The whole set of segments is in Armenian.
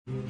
Make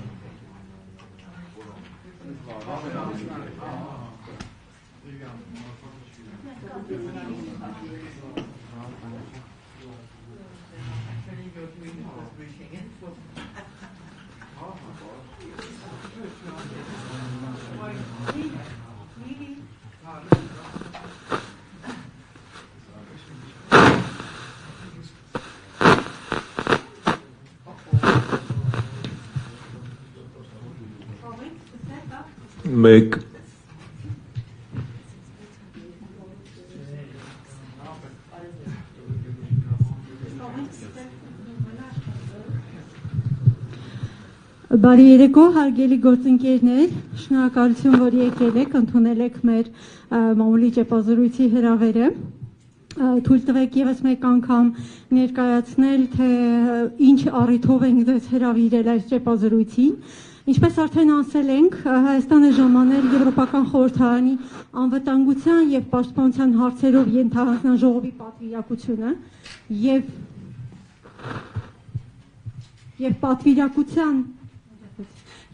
Բարի երեկո, հարգելի գործընկերներ, շնորհակալություն, որ եկել եք, ընդունել եք մեր մամուլի ճեպազրույցի հրավերը։ Թույլ տվեք եւս մեկ անգամ ներկայացնել, թե ինչ առիթով ենք ձեզ հրավիրել այս ճեպազրույցին։ Ինչպես արդեն ասել ենք, Հայաստանը ժամանել Եվրոպական խորհրդարանի անվտանգության եւ պաշտպանության հարցերով ենթահանձնաժողովի պատվիրակությունը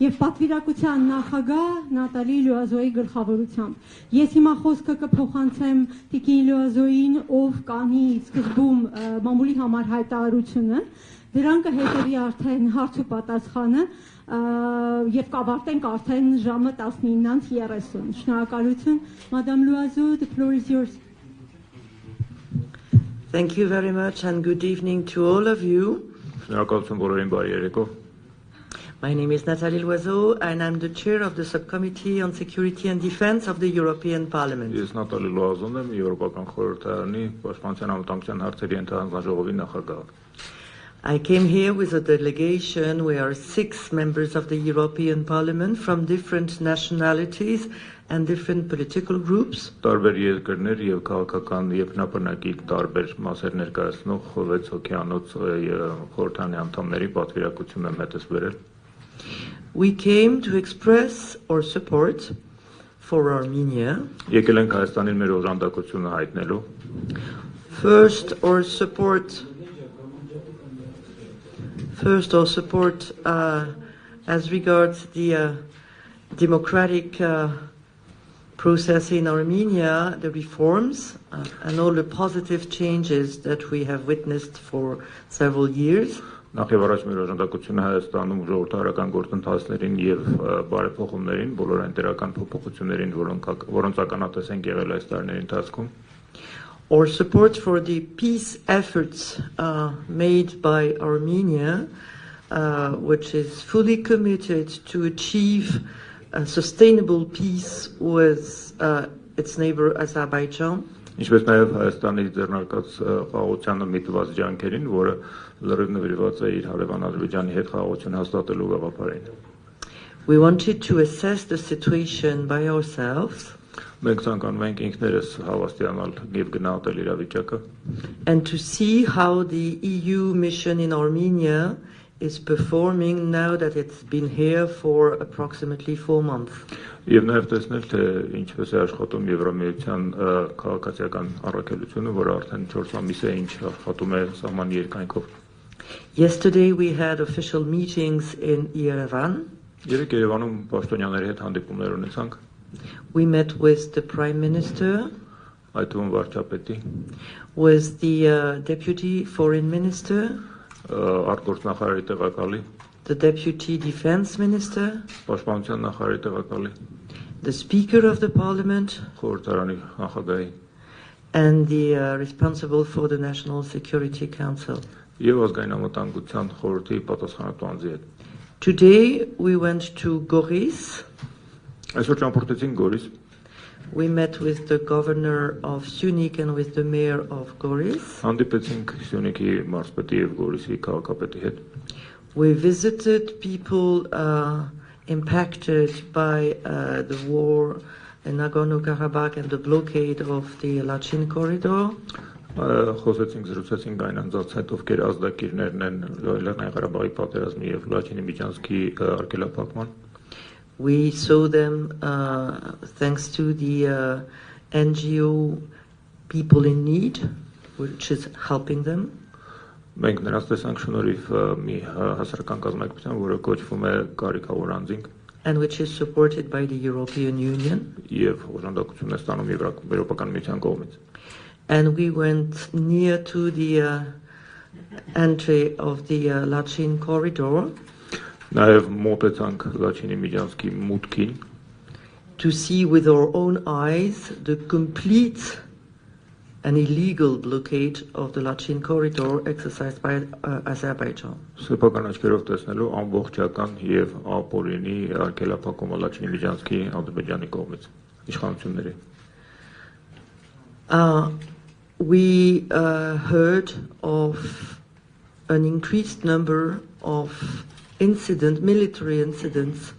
եւ պատվիրակության նախագահ Նատալի Լուազոյի գլխավորությամբ։ Ես հիմա խոսքը կփոխանցեմ Տիկին Լուազոյին, ով կանի սկզբում մամուլի համար հայտարարությունը, դրան կհետևի արդեն հարց ու պատասխանը եւ կավարտենք արդեն ժամը 19:30։ Շնորհակալություն, Madame Loiseau, the floor is yours. Thank you very much and good evening to all of you. Շնորհակալություն բոլորին, բարի երեկո։ My name is Natalie Loiseau and I'm the chair of the subcommittee on security and defense of the European Parliament. Ես Նատալի Լուազոն եմ, Եվրոպական խորհրդարանի պաշտպանության անվտանգության հարցերի ենթահանձնաժողովի նախագահ։ I came here with a delegation. We are 6 members of the European Parliament from different nationalities and different political groups. Տարբեր երկրներ եւ քաղաքական եւ բնակի տարբեր մասեր ներկայացնող 6 հոգեանոց խորհրդարանի անդամների պատվիրակություն եմ հետս բերել։ We came to express our support for Armenia. Եկել ենք Հայաստանին մեր օժանդակությունը հայտնելու։ First, our support as regards the democratic process in Armenia, the reforms and all the positive changes that we have witnessed for several years. Նախ եւ առաջ մեր օժանդակությունը Հայաստանում ժողովրդարական գործընթացներին եւ բարեփոխումներին, բոլոր ընտերական փոփոխություններին, որոնց ականատես ենք եղել այս տարիների ընթացքում։ Our support for the peace efforts made by Armenia, which is fully committed to achieve a sustainable peace with its neighbor Azerbaijan. Ինչպես նաև Հայաստանի ձեռնարկած խաղաղությանը միտված ջանքերին, որը լրիվ նվիրված է իր հարևան Ադրբեջանի հետ խաղաղություն հաստատելու գաղափարին։ We wanted to assess the situation by ourselves. Մենք ցանկանում ենք ինքներս հավաստիանալ եւ գնահատել իրավիճակը։ And to see how the EU mission in Armenia is performing now that it's been here for approximately 4 months. Եվ նաև տեսնել, թե ինչպես է աշխատում Եվրամիության քաղաքացիական առաքելությունը, որը արդեն 4 ամիս է ինչ աշխատում է սահմանի երկայնքով։ Yesterday we had official meetings in Yerevan. Երեկ Երևանում պաշտոնյաների հետ հանդիպումներ ունեցանք։ We met with the Prime Minister, այդ թվում վարչապետի, with the Deputy Foreign Minister, արտգործնախարարի տեղակալի, the Deputy Defense Minister, պաշտպանության նախարարի տեղակալի, the Speaker of the Parliament, խորհրդարանի նախագահի, and the responsible for the National Security Council. Եվ ազգային անվտանգության խորհրդի պատասխանատու անձի հետ։ Today we went to Goris. Այսօր ճամփորդեցինք Գորիս։ We met with the governor of Syunik and with the mayor of Goris. Հանդիպեցինք Սյունիքի մարզպետի եւ Գորիսի քաղաքապետի հետ։ We visited people impacted by the war in Nagorno-Karabakh and the blockade of the Lachin corridor. Խոսեցինք, զրուցեցինք այն անձանց հետ, ովքեր ազդակիրներն են Լեռնային Ղարաբաղի պատերազմի եւ Լաչինի միջանցքի արգելափակման։ We saw them thanks to the NGO People in Need, which is helping them. Մենք նրանց տեսանք շնորհիվ մի հասարակական կազմակերպության, որը կոչվում է Կարիքավոր անձինք, and which is supported by the European Union. եւ օժանդակություն է ստանում Եվրոպական միության կողմից։ And we went near to the entry of the Lachin corridor Նաեւ մոտեցանք Լաչինի միջանցքի մուտքին, to see with our own eyes the complete and illegal blockade of the Lachin corridor exercised by Azerbaijan. սեփական աչքերով տեսնելու ամբողջական եւ ապօրինի արգելափակումը Լաչինի միջանցքի Ադրբեջանի կողմից իշխանությունների։ We heard of an increased number of military incidents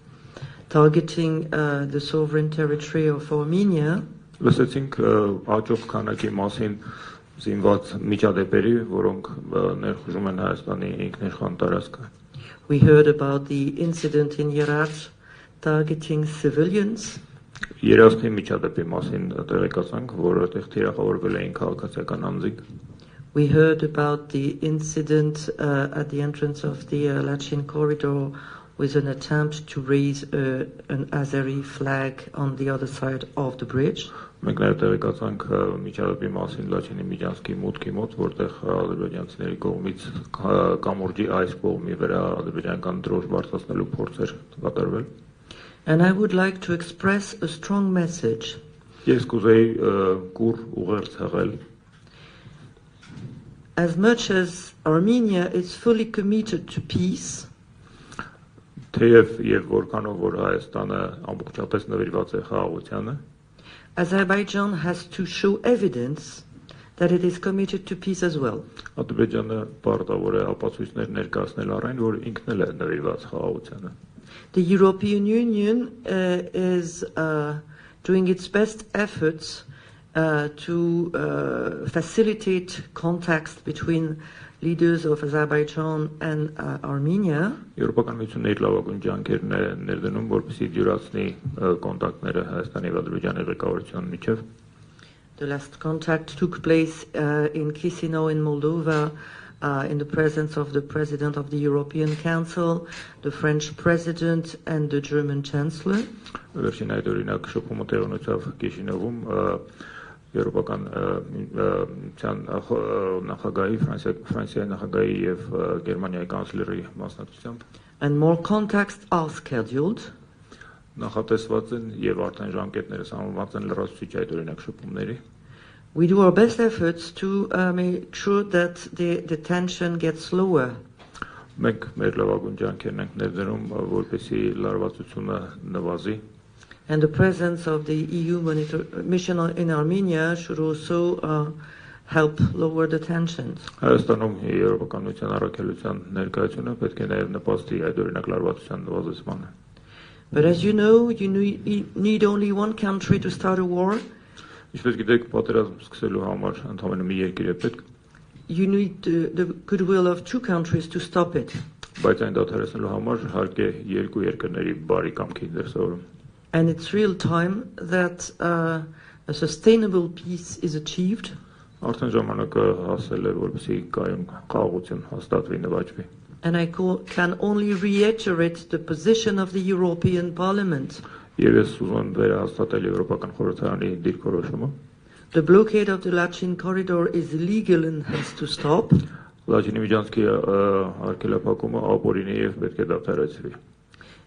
targeting the sovereign territory of Armenia. Լսեցինք աճող քանակի մասին զինված միջադեպերի, որոնք ներխուժում են Հայաստանի ինքնիշխան տարածքը։ We heard about the incident in Yerevan targeting civilians. Երասխի միջադեպի մասին տեղեկացանք, որտեղ թիրախավորվել էին քաղաքացիական անձինք։ We heard about the incident at the entrance of the Lachin corridor with an attempt to raise an Azeri flag on the other side of the bridge. Մենք նաև տեղեկացանք միջադեպի մասին Լաչինի միջանցքի մուտքի մոտ, որտեղ ադրբեջանցիների կողմից կամուրջի այս կողմի վրա ադրբեջանական դրոշ բարձրացնելու փորձեր կատարվել։ And I would like to express a strong message. Ես կուզեի կուր ուղերձ հղել։ As much as Armenia is fully committed to peace, Թեև եւ որքանով որ Հայաստանը ամբողջապես նվիրված է խաղաղությանը, Azerbaijan has to show evidence that it is committed to peace as well. Ադրբեջանը պարտավոր է ապացույցներ ներկայացնել առայն, որ ինքն էլ է նվիրված խաղաղությանը։ The European Union is doing its best efforts to facilitate contacts between leaders of Azerbaijan and Armenia. Եվրոպական միությունն իր լավագույն ջանքերն է ներդնում, որպեսզի դյուրացնի կոնտակտները Հայաստանի եւ Ադրբեջանի ղեկավարության միջև։ The last contact took place in Chisinau in Moldova in the presence of the President of the European Council, the French President and the German Chancellor. Վերջին այդ օրինակ շփումը տեղի ունեցավ Կիշինովում Եվրոպական նախագահի, Ֆրանսիայի նախագահի եւ Գերմանիայի կանցլերի մասնակցությամբ։ And more contacts are scheduled. Նախատեսված են եւ արդեն ժամկետները սահմանված են լրացուցիչ այդ օրինակ շփումների։ We do our best efforts to make sure that the tension gets lower. Մենք մեր լավագույն ջանքերն ենք ներդնում, որպեսզի լարվածությունը նվազի։ And the presence of the EU mission in Armenia should also help lower the tensions. Հայաստանում Եվրոպական միության առաքելության ներկայությունը պետք է նաև նպաստի այդ օրինակ լարվածության նվազեցմանը։ But as you know, you need only one country to start a war. Ինչպես գիտեք, պատերազմ սկսելու համար ընդամենը մի երկիր է պետք։ You need the goodwill of two countries to stop it. Բայց այն դադարեցնելու համար հարկ է երկու երկրների բարի կամքի դրսևորում։ And it's real time that a sustainable peace is achieved. Արդեն ժամանակը հասել է, որպեսզի կայուն խաղաղություն հաստատվի, նվաճվի։ And I can only reiterate the position of the European Parliament. Եվ ես ուզում եմ վերահաստատել Եվրոպական խորհրդարանի դիրքորոշումը։ The blockade of the Lachin corridor is illegal and has to stop. Լաչինի միջանցքի արգելափակումը ապօրինի եւ պետք է դադարեցվի։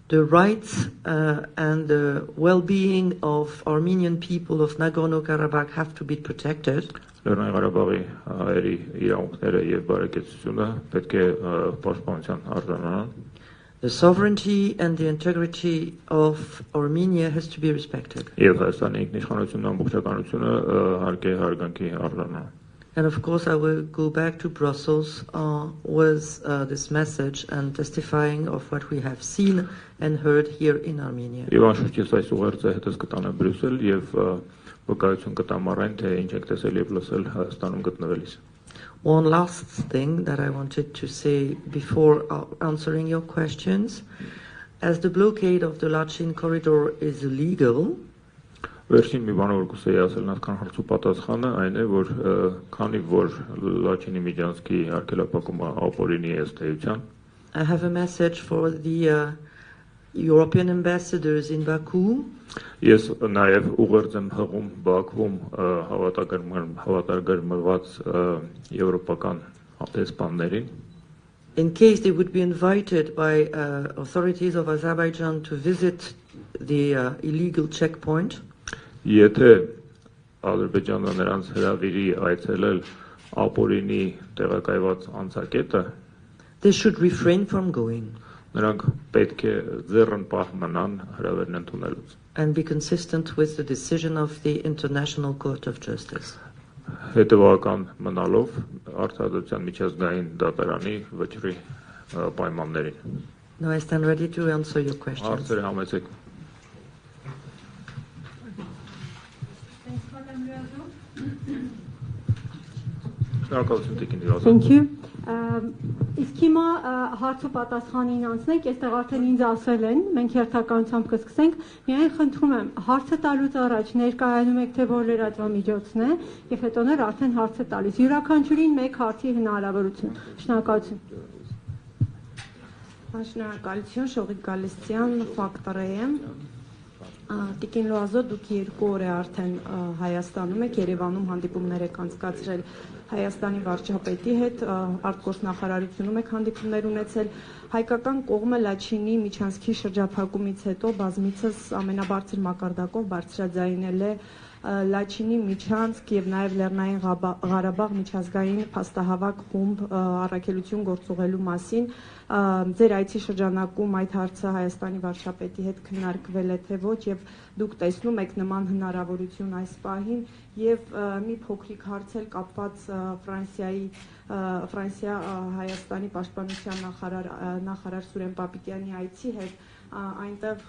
The rights and the well-being of Armenian people of Nagorno-Karabakh have to be protected. Լեռնային Ղարաբաղի հայերի իրավունքները եւ բարեկեցությունը պետք է պաշտպանության արժանանան։ The sovereignty and the integrity of Armenia has to be respected. Եվ Հայաստանի ինքնիշխանությունն ամբողջականությունը հարկ է հարգանքի արժանանան։ And of course, I will go back to Brussels with this message and testifying of what we have seen and heard here in Armenia. Եվ անշուշտ ես այս ուղերձը հետս կտանեմ Բրյուսել եւ վկայություն կտամ առայն թե ինչ եք տեսել եւ լսել Հայաստանում գտնվելիս։ One last thing that I wanted to say before answering your questions, as the blockade of the Lachin corridor is illegal, Վերջին մի բան որ կուզեի ասել նախքան հարցու պատասխանը այն է որ քանի որ Լաչինի Միջանցքի արգելափակումը ապօրինի է ըստ էության I have a message for the European ambassadors in Baku. Ես նաև ուղերձ եմ հղում Բաքվում հավատարգրմված եվրոպական դեսպաններին In case they would be invited by authorities of Azerbaijan to visit the illegal checkpoint. Եթե Ադրբեջանը նրանց հրավիրի այցելել ապօրինի տեղակայված անցակետը They should refrain from going. Նրանք պետք է ձեռն պահ մնան հրավերն ընդունելուց And be consistent with the decision of the International Court of Justice. Հետևական մնալով արտադրության միջազգային դատարանի վճռի պայմաններին Now I stand ready to answer your questions. Հարցերը համեցեք Thank you. Իսկ հիմա հարցու պատասխանին անցնենք, այստեղ արդեն ինձ ասել են, մենք հերթականությամբ կսկսենք, միայն խնդրում եմ, հարցը տալուց առաջ ներկայանում եք թե որ լրատվամիջոցն է, եւ հետո ներ արդեն հարցը տալիս։ Յուրաքանչյուրին մեկ հարցի հնարավորություն։ Շնորհակալություն։ Շնորհակալություն, Շողիկ Գալստյան, Ֆակտոր եմ։ Տիկին Լուազո, դուք 2 օր է արդեն Հայաստանում եք, Երևանում հանդիպումներ եք անցկացրել Հայաստանի վարչապետի հետ, արտգործնախարարությունում եք հանդիպումներ ունեցել, հայկական կողմը Լաչինի Միջանցքի շրջափակումից հետո բազմիցս ամենաբարձր մակարդակով բարձրաձայնել է Լաչինի Միջանցք եւ նաեւ Լեռնային Ղարաբաղ միջազգային փաստահավաք խումբ առաքելություն գործուղելու մասին ձեր այցի շրջանակում այդ հարցը Հայաստանի վարչապետի հետ քննարկվել է թե ոչ եւ դուք տեսնում եք նման հնարավորություն այս պահին եւ մի փոքրիկ հարց էլ կապված Ֆրանսիա Հայաստանի պաշտպանության նախարար Սուրեն Պապիկյանի այցի հետ այնտեղ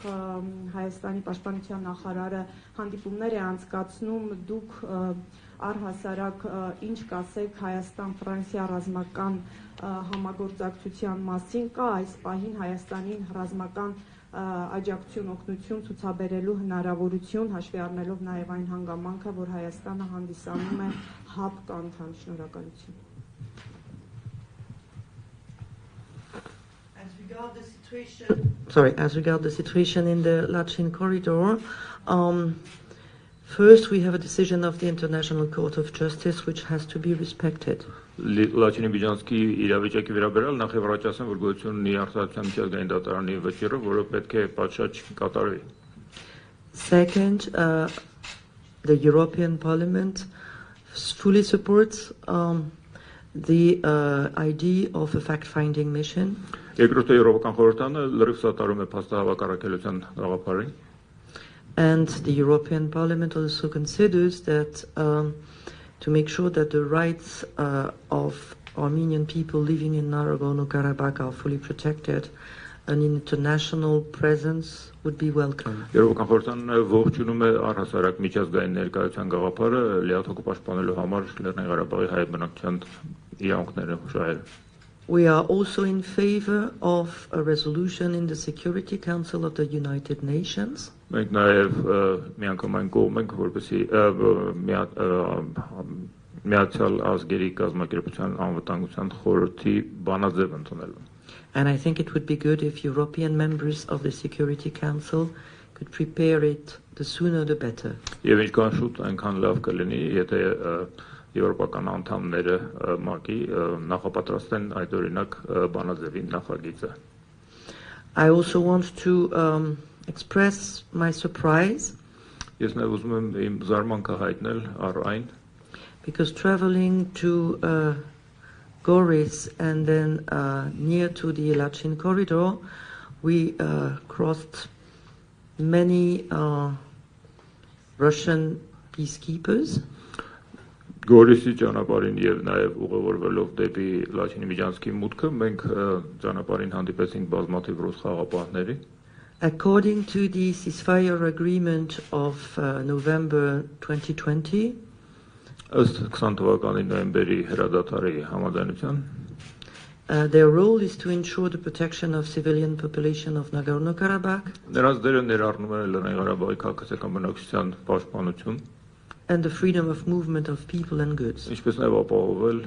Հայաստանի պաշտպանության նախարարը հանդիպումներ է անցկացնում դուք առհասարակ ինչ կասեք Հայաստան-Ֆրանսիա ռազմական համագործակցության մասին կա այս պահին Հայաստանին ռազմական աջակցություն օգնություն ցուցաբերելու հնարավորություն հաշվի առնելով նաև այն հանգամանքը որ Հայաստանը հանդիսանում է հապ անդամ շնորհակալություն As regards the situation in the Lachin corridor, first we have a decision of the International Court of Justice which has to be respected. Լաչինի Միջանցքի իրավիճակի վերաբերյալ նախ եւ առաջ ասեմ որ գոյություն ունի արտադրության միջազգային դատարանի վճիռը, որը պետք է պատշաճ կատարվի. Second, the European Parliament fully supports the idea of a fact-finding mission. Երկրորդը Եվրոպական խորհրդարանը լրիվ սատարում է փաստահավաք առաքելության գաղափարին. And the European Parliament also considers that to make sure that the rights of Armenian people living in Nagorno-Karabakh are fully protected, an international presence would be welcome. Եվրոպական խորհրդարանը ողջունում է առհասարակ միջազգային ներկայության գաղափարը լիաթոք պաշտպանելու համար Լեռնային Ղարաբաղի հայ բնակչության իրավունքները շահել. We are also in favor of a resolution in the Security Council of the United Nations. Մենք նաև միանգամայն կողմ ենք, որպեսզի Միացյալ Ազգերի կազմակերպության անվտանգության խորհրդի բանաձև ընդունելու. And I think it would be good if European members of the Security Council could prepare it the sooner the better. Եվ ինչքան շուտ այնքան լավ կլինի, եթե եվրոպական անդամները ՄԱԿ-ի նախապատրաստեն այդ օրինակ բանաձևի նախագիծը. I also want to express my surprise. Ես նաև ուզում եմ իմ զարմանքը հայտնել առ այն, because traveling to Goris and then near to the Lachin corridor, we crossed many Russian peacekeepers. Գորիսի ճանապարհին եւ նաեւ ուղևորվելով դեպի Լաչինի Միջանցքի մուտքը մենք ճանապարհին հանդիպեցինք բազմաթիվ ռուս խաղապահների. According to the ceasefire agreement of November 2020, ըստ 20 թվականի նոյեմբերի հրադադարի համաձայնության, Their role is to ensure the protection of civilian population of Nagorno-Karabakh Նրանց դերը ներառնում է Լեռնային Ղարաբաղի քաղաքացիական բնակչության պաշտպանություն, and the freedom of movement of people and goods. ինչպես նաև ապահովել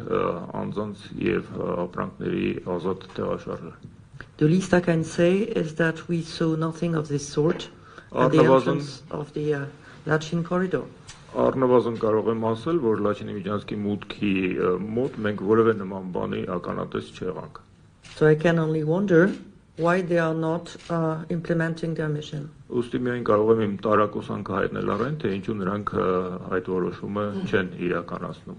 անձանց եւ ապրանքների ազատ տեղաշարժը։ The least I can say is that we saw nothing of this sort at the entrance of the Lachin corridor. Առնվազն կարող եմ ասել, որ Լաչինի միջանցքի մուտքի մոտ մենք որևէ նման բանի ականատես չեղանք։ So I can only wonder why they are not implementing their mission. Ուստի միայն կարող եմ իմ տարակուսանքը հայտնել առայն, թե ինչու նրանք այդ որոշումը չեն իրականացնում։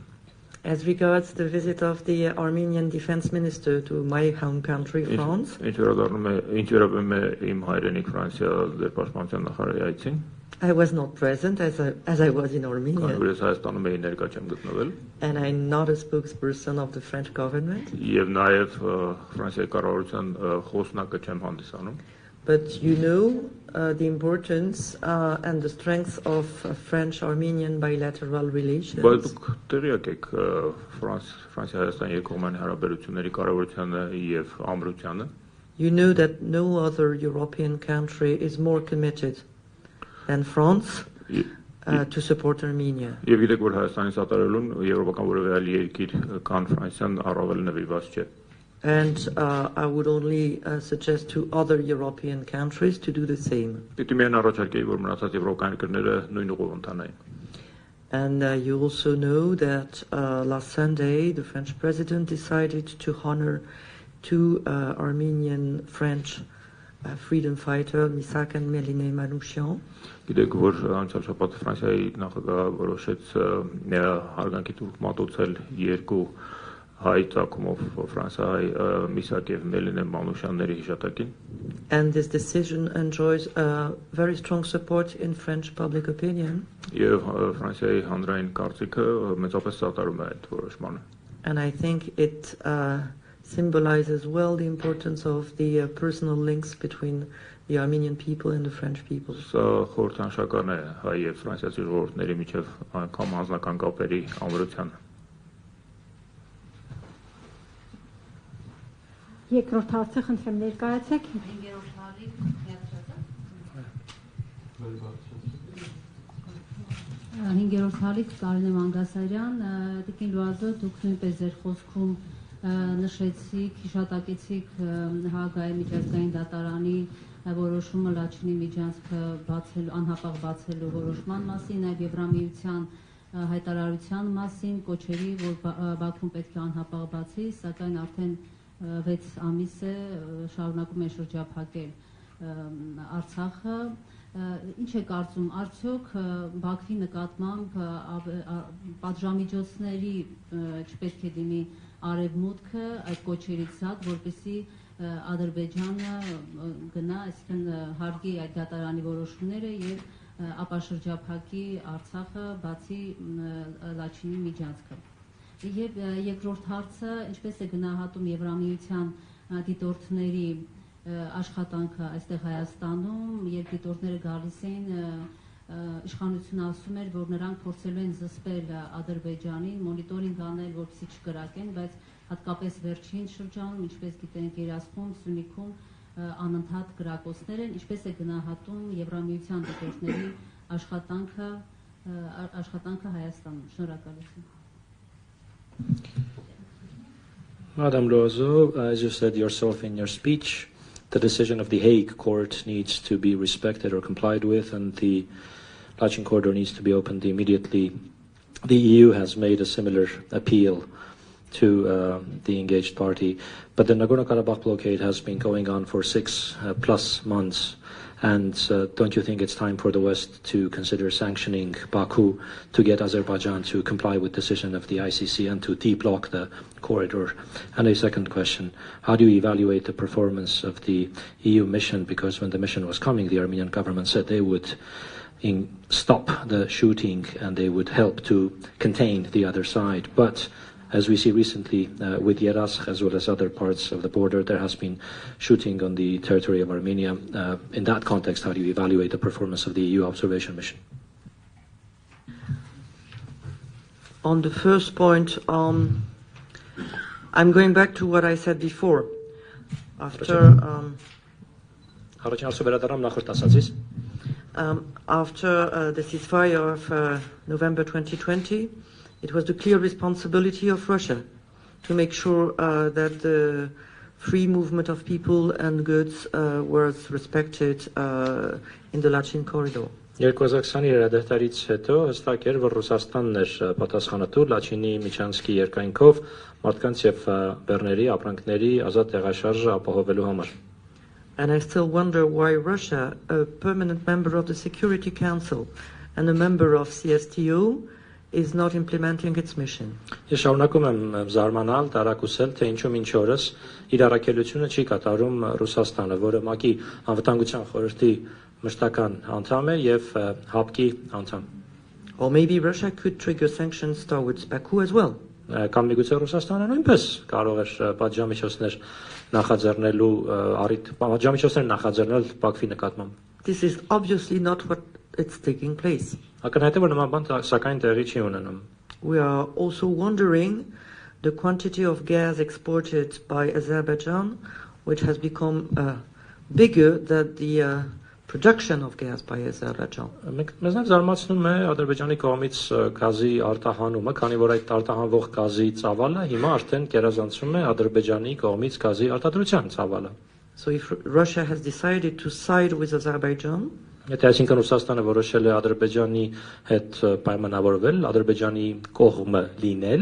As regards the visit of the Armenian defense minister to my home country, France, Ինչ վերաբերում է իմ հայրենիք Ֆրանսիա դեր պաշտպանության նախարարի այցին, I was not present as I was in Armenia, Ես Հայաստանում էի ներկա չեմ գտնվել, and I'm not a spokesperson of the French government. եւ նաեւ Ֆրանսիայի կառավարության խոսնակը չեմ հանդիսանում։ But you know the importance and the strength of French-Armenian bilateral relations. Բայց դուք տեղյակ եք Ֆրանսիա-Հայաստան երկկողմանի հարաբերությունների կարևորությանը եւ ամրությանը։ You know that no other European country is more committed than France to support Armenia. Եվ գիտեք, որ Հայաստանի սատարելուն եվրոպական որևէ այլ երկիր կան Ֆրանսիան առավել նվիրված չէ։ And I would only suggest to other European countries to do the same. Պիտի միայն առաջարկեի, որ մնացած եվրոպական երկրները նույն ուղով ընթանային։ And you also know that last Sunday the French president decided to honor two Armenian French freedom fighter, Misak and Meline Manouchian. Գիտեք, որ անցյալ շաբաթ Ֆրանսիայի նախագահը որոշեց հարգանքի տուրք մատուցել երկու հայ ցակումով Ֆրանսիայի Միսակ եւ Մելինե Մանուշյանների հիշատակին։ And this decision enjoys very strong support in French public opinion. Եվ Ֆրանսիայի հանրային կարծիքը մեծապես սատարում է այդ որոշմանը։ And I think it symbolizes well the importance of the personal links between the Armenian people and the French people. Սա խորհրդանշական է հայ եւ ֆրանսիացի ժողովուրդների միջև անգամ անձնական կապերի ամրությանը։ Երկրորդ հարցը խնդրեմ ներկայացեք։ Հինգերորդ հարցը Կարինե Մանգասարյան, Տիկին Լուազո, դուք նույնպես ձեր խոսքում նշեցիք, հիշատակեցիք Հաագայի միջազգային դատարանի որոշումը Լաչինի միջանցքը անհապաղ բացելու որոշման մասին, նաև Եվրամիության հայտարարության մասին, կոչերի, որ Բաքուն պետք է անհապաղ բացի, սակայն արդեն 6 ամիս է շարունակում է շրջափակել Արցախը։ Ինչ է կարծում, արդյոք Բաքվի նկատմամբ պատժամիջոցների չպետք է դիմի արևմուտքը այդ կոչերից զատ, որպեսզի Ադրբեջանը գնա, այսինքն հարգի այդ դատարանի որոշումները եւ ապաշրջափակի Արցախը բացի Լաչինի միջանցքը։ Եվ երկրորդ հարցը, ինչպես է գնահատում Եվրամիության դիտորդների աշխատանքը այստեղ Հայաստանում, երբ դիտորդները գալիս էին, իշխանությունը ասում էր, որ նրանք փորձելու են զսպել Ադրբեջանին, մոնիտորինգ անել, որպեսզի չկրակեն, բայց հատկապես վերջին շրջանում, ինչպես գիտենք, Երասխում, Սյունիքում անընդհատ կրակոցներ են, ինչպես է գնահատում Եվրամիության դիտորդների աշխատանքը Հայաստանում։ Շնորհակալություն։ Madam Loazo, as you said yourself in your speech, the decision of the Hague court needs to be respected or complied with, and the Lachin corridor needs to be opened immediately. The EU has made a similar appeal to the engaged party, but the Nagorno-Karabakh blockade has been going on for 6+ months. And don't you think it's time for the West to consider sanctioning Baku to get Azerbaijan to comply with decision of the ICC and to de-block the corridor? And a second question, how do you evaluate the performance of the EU mission? Because when the mission was coming, the Armenian government said they would stop the shooting and they would help to contain the other side. But as we see recently with Yerevan as well as other parts of the border, there has been shooting on the territory of Armenia. In that context, how do you evaluate the performance of the EU observation mission? On the first point, I'm going back to what I said before. After the ceasefire of November 2020, it was the clear responsibility of Russia to make sure that the free movement of people and goods was respected in the Lachin corridor. 2020-ի հրադադարից հետո հստակ էր, որ Ռուսաստանն էր պատասխանատու Լաչինի միջանցքի երկայնքով մարդկանց եւ բեռների, ապրանքների ազատ տեղաշարժը ապահովելու համար։ And I still wonder why Russia, a permanent member of the Security Council and a member of CSTO, is not implementing its mission. Ես շարունակում եմ զարմանալ, տարակուսել, թե ինչու մինչ օրս իր առաքելությունը չի կատարում Ռուսաստանը, որը ՄԱԿ-ի անվտանգության խորհրդի մշտական անդամ է եւ ՀԱՊԿ-ի անդամ։ Or maybe Russia could trigger sanctions towards Baku as well. Կամ միգուցե Ռուսաստանը նույնպես կարող էր պատժամիջոցներ նախաձեռնելու պատժամիջոցներ նախաձեռնել Բաքվի նկատմամբ։ This is obviously not what it's taking place. Ակնհայտ է, որ նման բան սակայն տեղի չի ունենում։ We are also wondering the quantity of gas exported by Azerbaijan, which has become bigger than the production of gas by Azerbaijan. Մեզ նաև զարմացնում է Ադրբեջանի կողմից գազի արտահանումը, քանի որ այդ արտահանվող գազի ծավալը հիմա արդեն կերազանցում է Ադրբեջանի կողմից գազի արտադրության ծավալը։ So if Russia has decided to side with Azerbaijan, Եթե այսինքն Ռուսաստանը որոշել է Ադրբեջանի հետ պայմանավորվել, Ադրբեջանի կողմը լինել,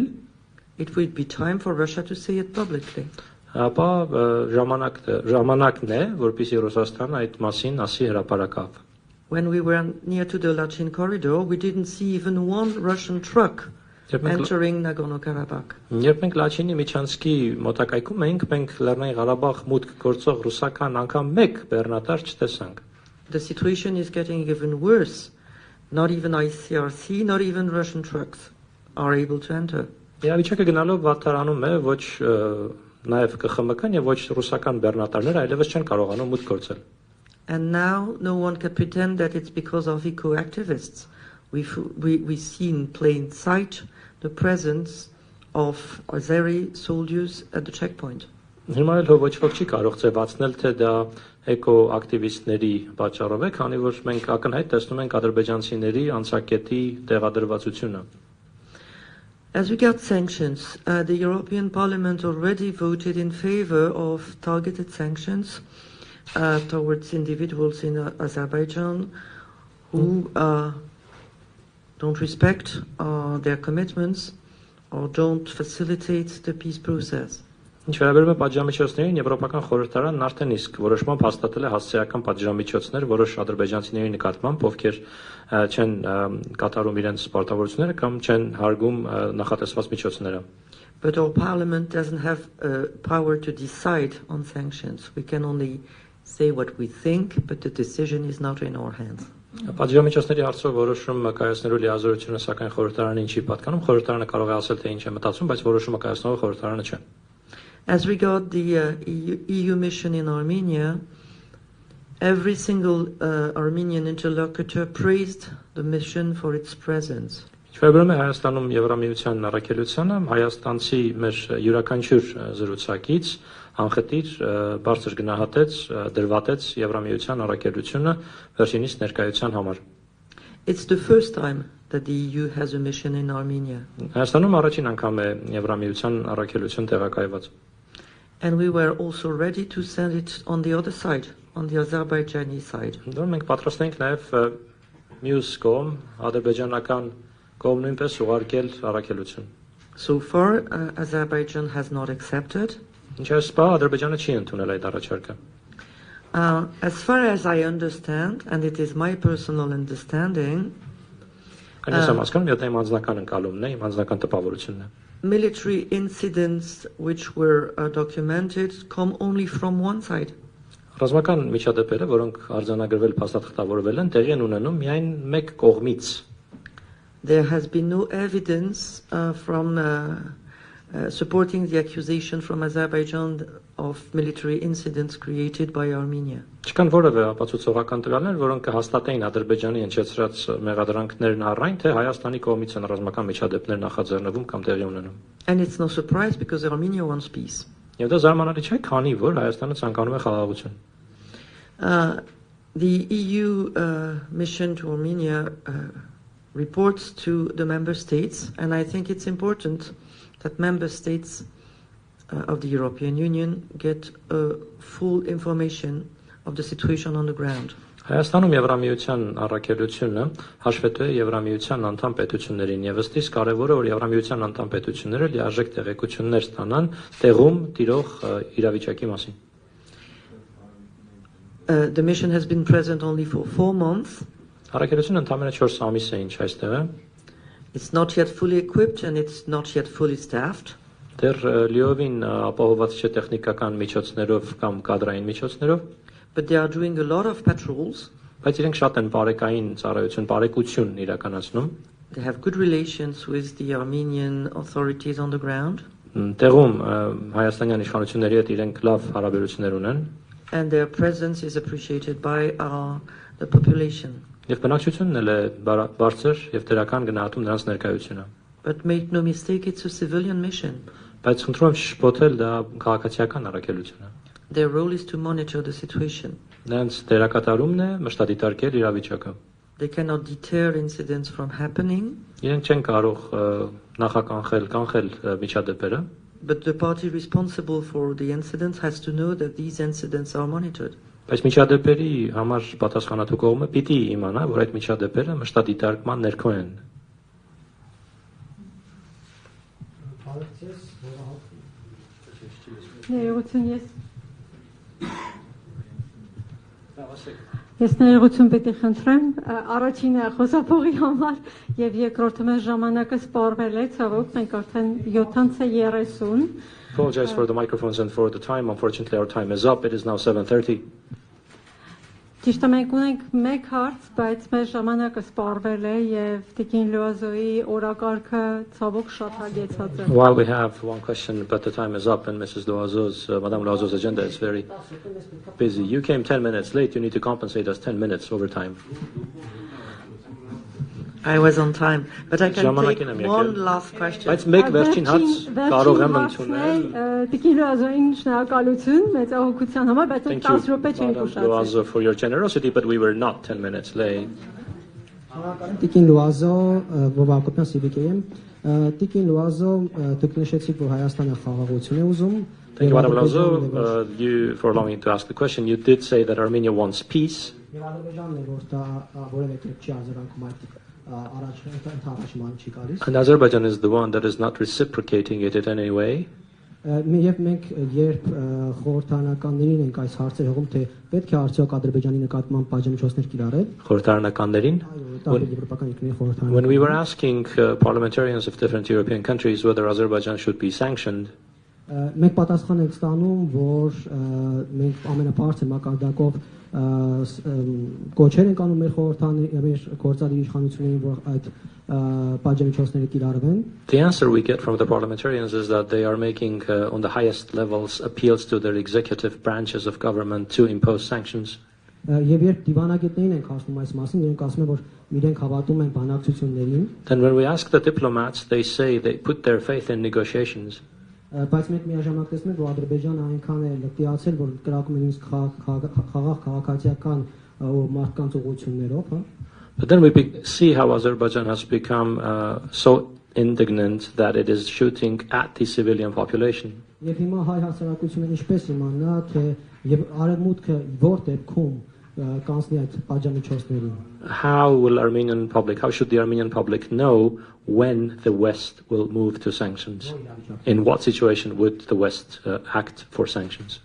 it would be time for Russia to say it publicly. Ապա ժամանակն է, որպեսզի Ռուսաստանը այդ մասին ասի հրապարակավ։ When we were near to the Lachin corridor, we didn't see even one Russian truck entering Nagorno-Karabakh. Երբ մենք Լաչինի միջանցքի մոտակայքում էինք, մենք Լեռնային Ղարաբաղ մուտք գործող ռուսական անգամ մեկ բեռնատար չտեսանք։ The situation is getting even worse. Not even ICRC, not even Russian trucks are able to enter. Իրավիճակը գնալով վատթարանում է ոչ նաև ԿԽՄԿ-ն եւ ոչ ռուսական բեռնատարները այլևս չեն կարողանում մուտք գործել։ And now no one can pretend that it's because of eco-activists. We see in plain sight the presence of Azeri soldiers at the checkpoint. Հիմա էլ ոչ ոք չի կարող ծեվացնել, թե դա էկո-ակտիվիստների պատճառով է, քանի որ մենք ակնհայտ տեսնում ենք ադրբեջանցիների անցակետի տեղադրվածությունը։ As regards sanctions, the European Parliament already voted in favor of targeted sanctions towards individuals in Azerbaijan who don't respect their commitments or don't facilitate the peace process. Ինչ վերաբերում է պատժամիջոցներին, Եվրոպական խորհրդարանն արդեն իսկ որոշմամբ հաստատել է հասցեական պատժամիջոցներ որոշ ադրբեջանցիների նկատմամբ, ովքեր չեն կատարում իրենց պարտավորությունները կամ չեն հարգում նախատեսված միջոցները։ But our parliament doesn't have power to decide on sanctions. We can only say what we think, but the decision is not in our hands. Պատժամիջոցների հարցով որոշումը կայացնելու լիազորությունը սակայն խորհրդարանին չի պատկանում, խորհրդարանը կարող է ասել թե ինչ է մտածում, բայց որոշումը կայացնողը խորհրդարանը չէ։ As regards the EU mission in Armenia, every single Armenian interlocutor praised the mission for its presence. Վերաբերում է Հայաստանում Եվրամիության առաքելությանը, հայաստանցի մեր յուրաքանչյուր զրուցակից անխտիր բարձր գնահատեց, դրվատեց Եվրամիության առաքելությունը վերջինիս ներկայության համար։ It's the first time that the EU has a mission in Armenia. Հայաստանում առաջին անգամ է Եվրամիության առաքելություն տեղակայված։ And we were also ready to send it on the other side, on the Azerbaijani side. Դեռ մենք պատրաստ ենք նաև մյուս կողմ, ադրբեջանական կողմ նույնպես ուղարկել առաքելություն։ So far, Azerbaijan has not accepted. Ինչպես բա Ադրբեջանը չի ընդունել այդ առաջարկը։ As far as I understand, and it is my personal understanding, military incidents which were documented come only from one side. Ռազմական միջադեպերը, որոնք արձանագրվել փաստաթղթավորվել են, տեղի են ունենում միայն մեկ կողմից։ There has been no evidence from supporting the accusation from Azerbaijan of military incidents created by Armenia. Չկան որևէ ապացուցողական տվյալներ, որոնք կհաստատեին Ադրբեջանի հնչեցրած մեղադրանքներն առայն, թե Հայաստանի կողմից են ռազմական միջադեպներ նախաձեռնվում կամ տեղի ունենում։ And it's no surprise because Armenia wants peace. Եվ դա զարմանալի չէ, քանի որ Հայաստանը ցանկանում է խաղաղություն։ The EU mission to Armenia reports to the member states, and I think it's important that member states of the European Union get full information of the situation on the ground. Հայաստանում Եվրամիության առաքելությունը հաշվետու է Եվրամիության անդամ պետություններին եւ ըստիս կարեւոր է որ Եվրամիության անդամ պետությունները լիարժեք տեղեկություններ ստանան տեղում տիրող իրավիճակի մասին։ The mission has been present only for 4 months. Առաքելությունը ընդամենը 4 ամիս է ինչ այստեղ է։ It's not yet fully equipped and it's not yet fully staffed. Դեռ լիովին ապահոված չէ տեխնիկական միջոցներով կամ կադրային միջոցներով։ But they are doing a lot of patrols. Բայց իրենք շատ են բարեկային ծառայություն, բարեկություն իրականացնում։ They have good relations with the Armenian authorities on the ground. Տեղում հայաստանյան իշխանությունների հետ իրենք լավ հարաբերություններ ունեն։ And their presence is appreciated by the population. Եվ բնակչությունն էլ է բարձր եւ դրական գնահատում նրանց ներկայությունը։ But make no mistake, it's a civilian mission. Բայց խնդրում եմ շփոթել դա քաղաքացիական առաքելություն է։ Their role is to monitor the situation. Նրանց դերակատարումն է մշտադիտարկել իրավիճակը։ They cannot deter incidents from happening. Իրենք չեն կարող կանխել միջադեպերը։ But the party responsible for the incidents has to know that these incidents are monitored. Բայց միջադեպերի համար պատասխանատու կողմը պիտի իմանա, որ այդ միջադեպերը մշտադիտարկման ներքո են։ Ես ներողություն պետք է խնդրեմ, առաջինը խոսափողի համար եւ երկրորդը մեր ժամանակը սպառվել է, ցավոք մենք արդեն 7:30. Apologize for the microphones and for the time. Unfortunately, our time is up. It is now 7:30. Ճիշտ է մենք ունենք մեկ հարց, բայց մեր ժամանակը սպառվել է եւ Տիկին Լուազոյի օրակարգը ցավոք շատ հագեցած է։ While we have one question, but the time is up, and Madame Loazo's agenda is very busy. You came 10 minutes late. You need to compensate us 10 minutes overtime. I was on time, but I can take one last question. Բայց մեկ վերջին հարց կարող եմ ընդունել։ Տիկին Լուազոյին շնորհակալություն մեծ ահոգության համար, բայց 10 րոպե չենք ուշացել։ Loazo for your generosity, but we were not 10 minutes late. Տիկին Լուազո, Բոբակոպյան Սիվիկեյեմ, Տիկին Լուազո, դուք նշեցիք, որ Հայաստանը խաղաղություն է ուզում։ Thank you, Madame Loazo, you for allowing me to ask the question. You did say that Armenia wants peace. Եվ Ադրբեջանն է, որ դա որևէ կերպ չի արձագանքում այդ And Azerbaijan is the one that is not reciprocating it in any way. Եվ մենք երբ խորհրդարանականներին ենք այս հարցերը հողում, թե պետք է արդյոք Ադրբեջանի նկատմամբ պատժամիջոցներ կիրառել։ Խորհրդարանականներին. When we were asking parliamentarians of different European countries whether Azerbaijan should be sanctioned, մենք պատասխան ենք ստանում, որ մենք ամենաբարձր մակարդակով կոչեր ենք անում մեր գործադիր իշխանություններին, որ այդ պատժամիջոցները կիրառվեն։ The answer we get from the parliamentarians is that they are making on the highest levels appeals to their executive branches of government to impose sanctions. Եվ երբ դիվանագետներին ենք ասում այս մասին, իրենք ասում են, որ իրենք հավատում են բանակցություններին։ Then when we ask the diplomats, they say they put their faith in negotiations. Բայց մենք միաժամանակ տեսնում ենք, որ Ադրբեջանը այնքան է լկտիացել, որ կրակում է նույնիսկ խաղաղ քաղաքացիական մարդկանց ուղղություններով, հա։ But then we see how Azerbaijan has become so indignant that it is shooting at the civilian population. Եվ հիմա հայ հասարակությունը ինչպես իմանա, թե եւ արևմուտքը որ դեպքում կանցնի այդ պատժամիջոցներին։ How should the Armenian public know when the West will move to sanctions? In what situation would the West act for sanctions?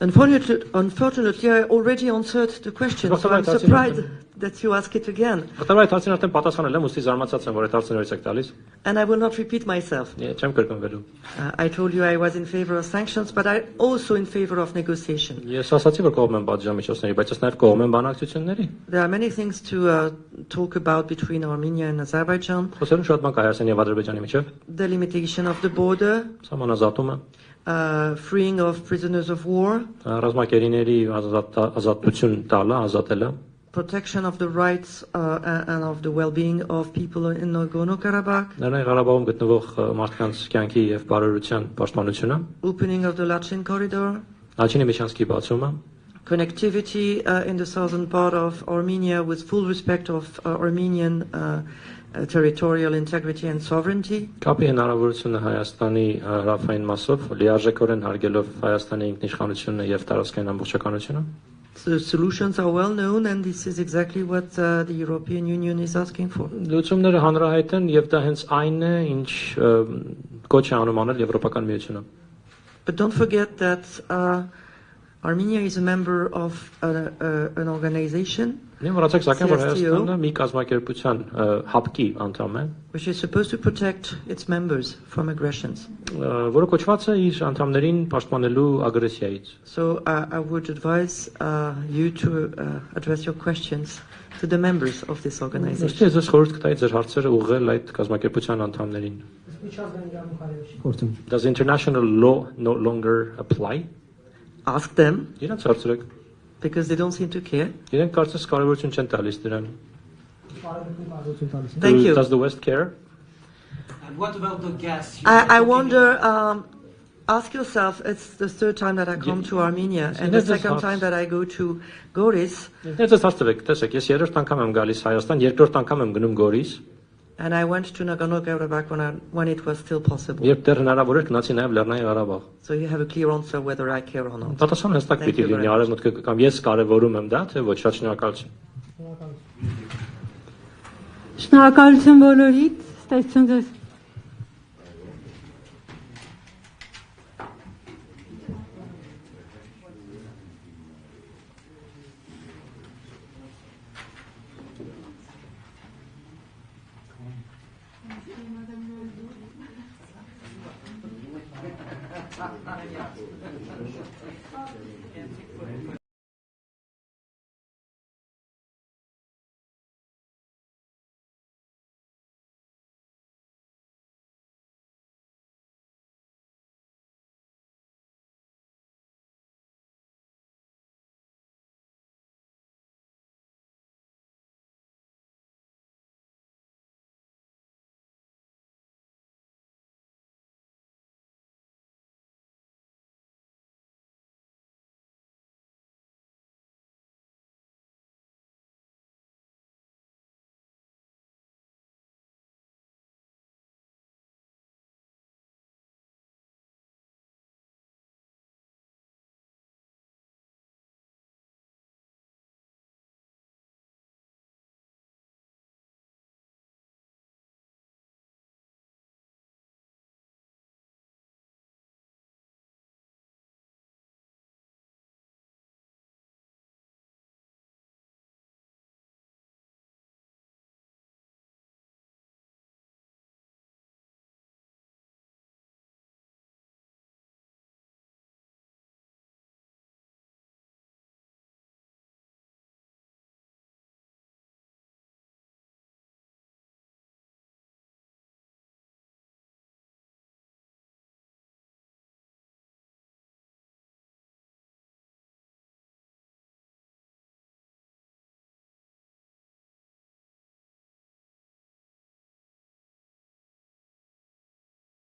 Unfortunately, I already answered the question, so I'm surprised that you ask it again. Բայց այդ հարցին արդեն պատասխանել եմ, ուստի զարմացած եմ, որ այդ հարցը նորից եք տալիս։ And I will not repeat myself. Չեմ կրկնվելու։ I told you I was in favor of sanctions, but I also in favor of negotiation. Ես ասացի, որ կողմ եմ պատժամիջոցների, բայց ես նաև կողմ եմ բանակցությունների։ There are many things to talk about between Armenia and Azerbaijan. Խոսելու շատ բան կա Հայաստանի եւ Ադրբեջանի միջեւ։ The limitation of the border, Սահմանազատումը, freeing of prisoners of war, ռազմակերիների ազատություն տալը, ազատելը, protection of the rights and of the well-being of people in Nagorno-Karabakh, Լեռնային Ղարաբաղում գտնվող մարդկանց կյանքի եւ բարօրության պաշտպանությունը, opening of the Lachin corridor, Լաչինի միջանցքի բացումը, connectivity in the southern part of Armenia with full respect of Armenian territorial integrity and sovereignty. Կապի հնարավորությունը Հայաստանի հարավային մասով լիարժեքորեն հարգելով Հայաստանի ինքնիշխանությունը եւ տարածքային ամբողջականությունը։ The solutions are well known, and this is exactly what the European Union is asking for. Լուծումները հանրահայտ են եւ դա հենց այն է, ինչ կոչ է անում անել Եվրոպական միությունը։ But don't forget that Armenia is a member of an organization Նույն մոռացեք սակայն որ Հայաստանը մի կազմակերպության հապկի անդամ է, which is supposed to protect its members from aggressions. որը կոչված է իր անդամներին պաշտպանելու ագրեսիայից։ So I would advise you to address your questions to the members of this organization. Ես ձեզ խորհուրդ կտայի ձեր հարցերը ուղղել այդ կազմակերպության անդամներին։ Does international law no longer apply? Ask them, Իրենց հարցրեք։ because they don't seem to care. Իրենք կարծես կարևորություն չեն տալիս դրան։ Thank you. Does the West care? And what about the gas? I wonder, ask yourself, it's the third time that I come to Armenia, and the second time that I go to Goris, Ես հարցրեք, տեսեք, ես երրորդ անգամ եմ գալիս Հայաստան, երկրորդ անգամ եմ գնում Գորիս, and I went to Nagorno-Karabakh when it was still possible. երբ դեռ հնարավոր էր գնացի նաև Լեռնային Ղարաբաղ։ So you have a clear answer whether I care or not. Պատասխանը հստակ պիտի լինի, արևմուտքը կամ ես կարևորում եմ դա, թե ոչ, շատ շնորհակալություն։ Շնորհակալություն բոլորիդ, ստացություն ձեզ։